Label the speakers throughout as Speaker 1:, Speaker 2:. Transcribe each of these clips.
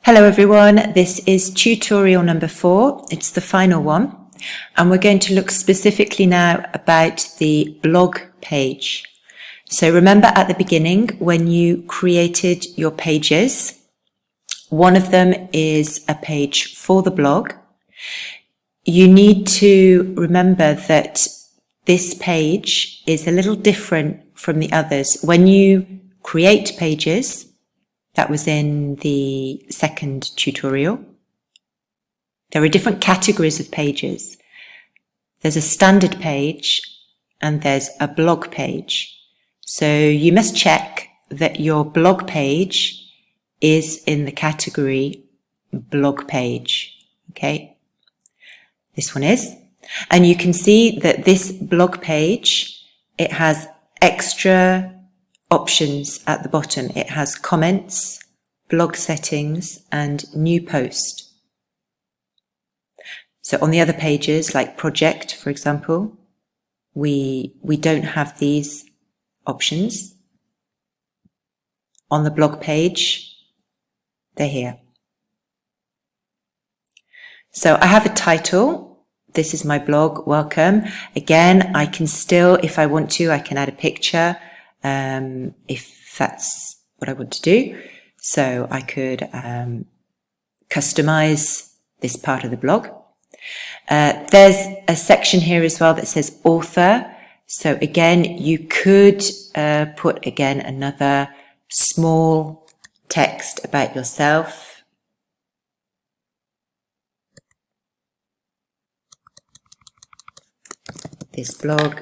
Speaker 1: Hello everyone, this is tutorial number 4. It's the final one, and we're going to look specifically now about the blog page. So remember at the beginning when you created your pages, one of them is a page for the blog. You need to remember that this page is a little different from the others. When you create pages, that was in the second tutorial, there are different categories of pages. There's a standard page and there's a blog page. So you must check that your blog page is in the category blog page. Okay, this one is. And you can see that this blog page, it has extra options at the bottom. It has comments, blog settings, and new post. So on the other pages, like project, for example, we don't have these options. On the blog page, they're here. So I have a title. This is my blog, welcome. Again, I can still, if I want to, I can add a picture. If that's what I want to do. So I could customize this part of the blog. There's a section here as well that says author. So again, you could put again another small text about yourself. This blog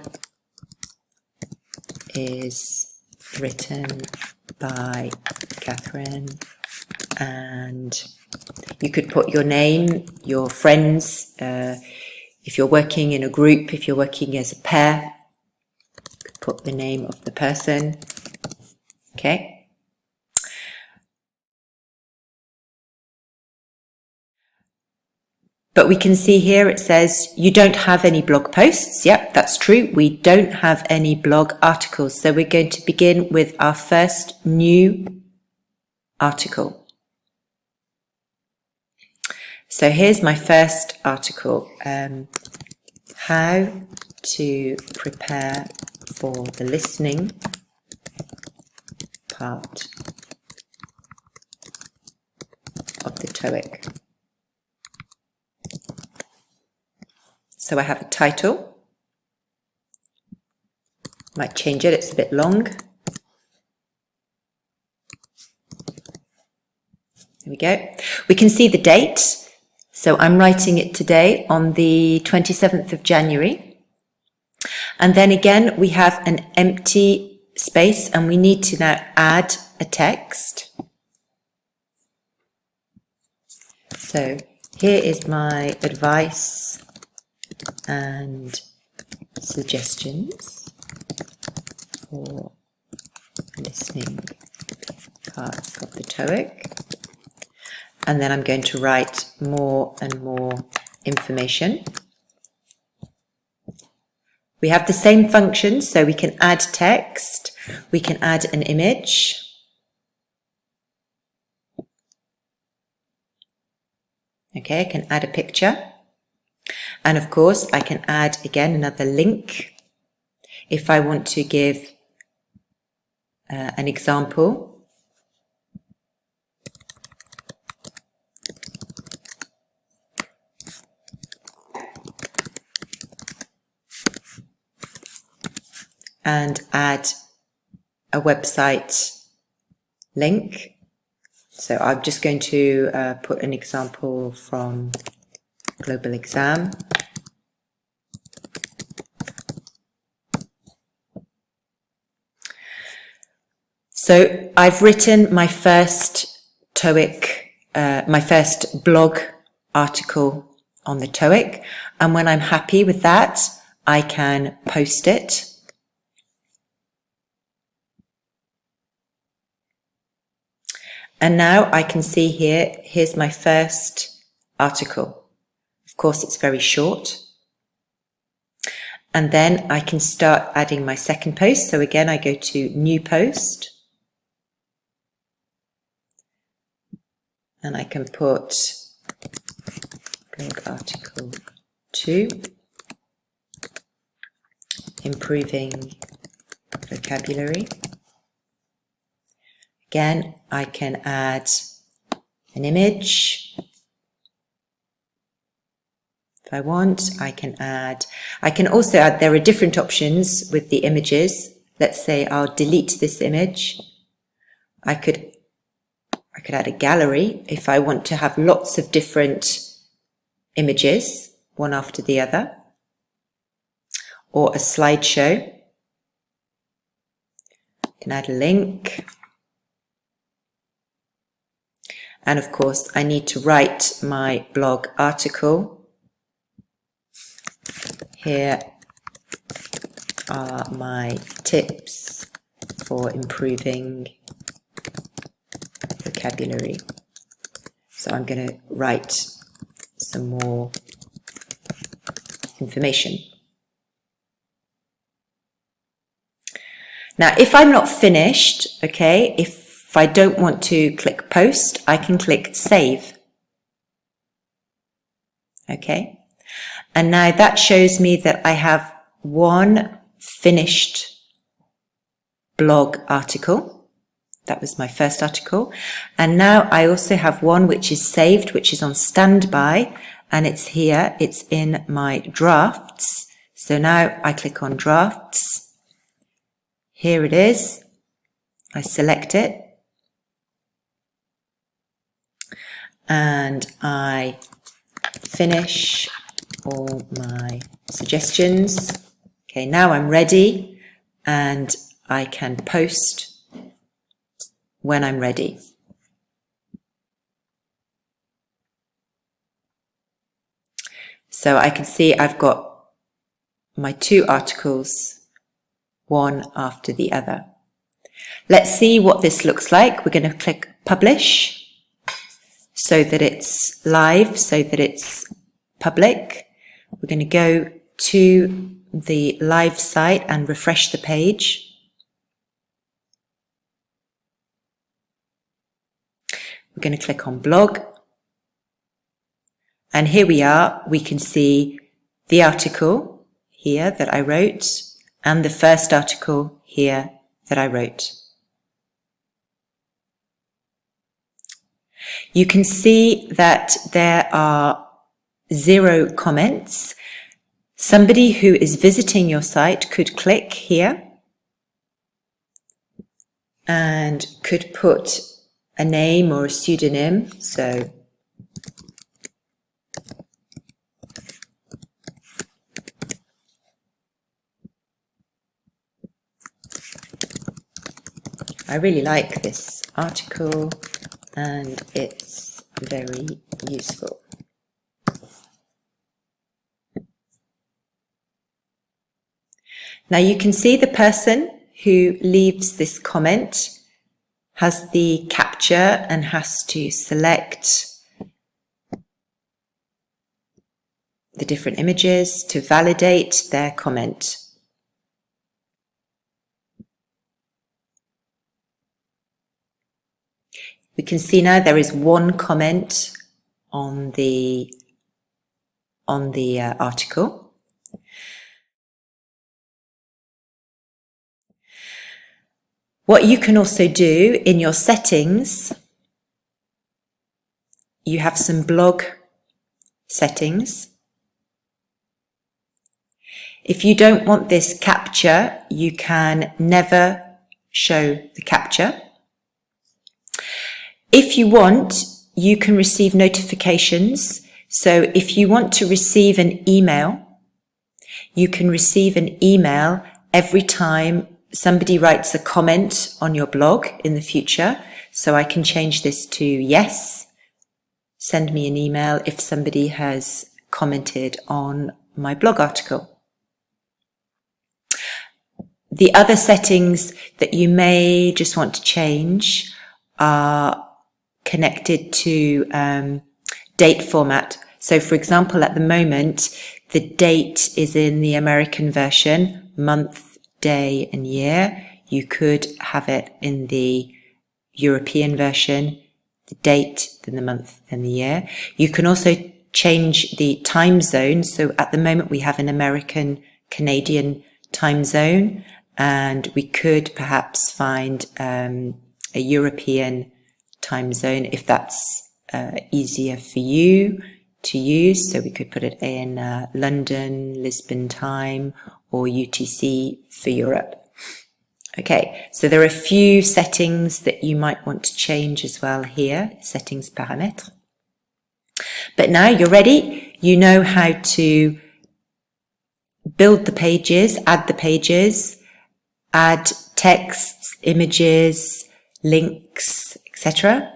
Speaker 1: is written by Catherine, and you could put your name, your friends, if you're working in a group, if you're working as a pair, put the name of the person. Okay. But we can see here it says you don't have any blog posts. Yep, that's true. We don't have any blog articles. So we're going to begin with our first new article. So here's my first article. How to prepare for the listening part of the TOEIC. So I have a title. Might change it, it's a bit long. There we go. We can see the date. So I'm writing it today on the 27th of January. And then again, we have an empty space and we need to now add a text. So here is my advice and suggestions for listening parts of the TOEIC. And then I'm going to write more and more information. We have the same functions, so we can add text, we can add an image. Okay, I can add a picture. And of course, I can add again another link if I want to give an example. And add a website link. So I'm just going to put an example from Global Exam. So I've written my first TOEIC, my first blog article on the TOEIC, and when I'm happy with that, I can post it. And now I can see here, here's my first article. Of course, it's very short. And then I can start adding my second post. So again, I go to new post. and I can put blog article 2, improving vocabulary. Again, I can add an image. If I want, I can also add, there are different options with the images. Let's say I'll delete this image. I could add a gallery if I want to have lots of different images, one after the other, or a slideshow. I can add a link. And of course, I need to write my blog article. Here are my tips for improving vocabulary. So I'm going to write some more information. Now, if I'm not finished, okay, if I don't want to click post, I can click save. Okay, and now that shows me that I have one finished blog article. That was my first article. And now I also have one which is saved, which is on standby, and it's here, it's in my drafts. So now I click on drafts. Here it is. I select it. And I finish all my suggestions. Okay, now I'm ready and I can post when I'm ready. So I can see I've got my 2 articles, one after the other. Let's see what this looks like. We're going to click publish so that it's live, so that it's public. We're going to go to the live site and refresh the page. We're going to click on blog. And here we are. We can see the article here that I wrote and the first article here that I wrote. You can see that there are 0 comments. Somebody who is visiting your site could click here and could put a name or a pseudonym. So I really like this article and it's very useful. Now you can see the person who leaves this comment has the captcha and has to select the different images to validate their comment. We can see now there is 1 comment on the article. What you can also do in your settings, you have some blog settings. If you don't want this captcha, you can never show the captcha. If you want, you can receive notifications. So if you want to receive an email, you can receive an email every time somebody writes a comment on your blog in the future. So I can change this to yes. Send me an email if somebody has commented on my blog article. The other settings that you may just want to change are connected to date format. So for example, at the moment, the date is in the American version, month, day and year. You could have it in the European version, the date, then the month, then the year. You can also change the time zone. So at the moment we have an American Canadian time zone, and we could perhaps find a European time zone if that's easier for you to use. So we could put it in London, Lisbon time, or UTC for Europe. Okay, so there are a few settings that you might want to change as well here, settings paramètres. But now you're ready. You know how to build the pages, add the pages, add texts, images, links, etc.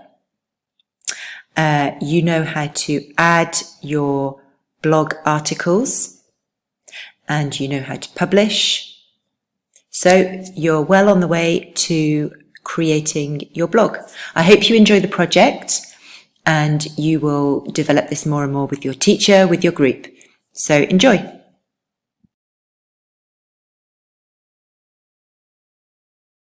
Speaker 1: You know how to add your blog articles, and you know how to publish. So you're well on the way to creating your blog. I hope you enjoy the project and you will develop this more and more with your teacher, with your group. So enjoy.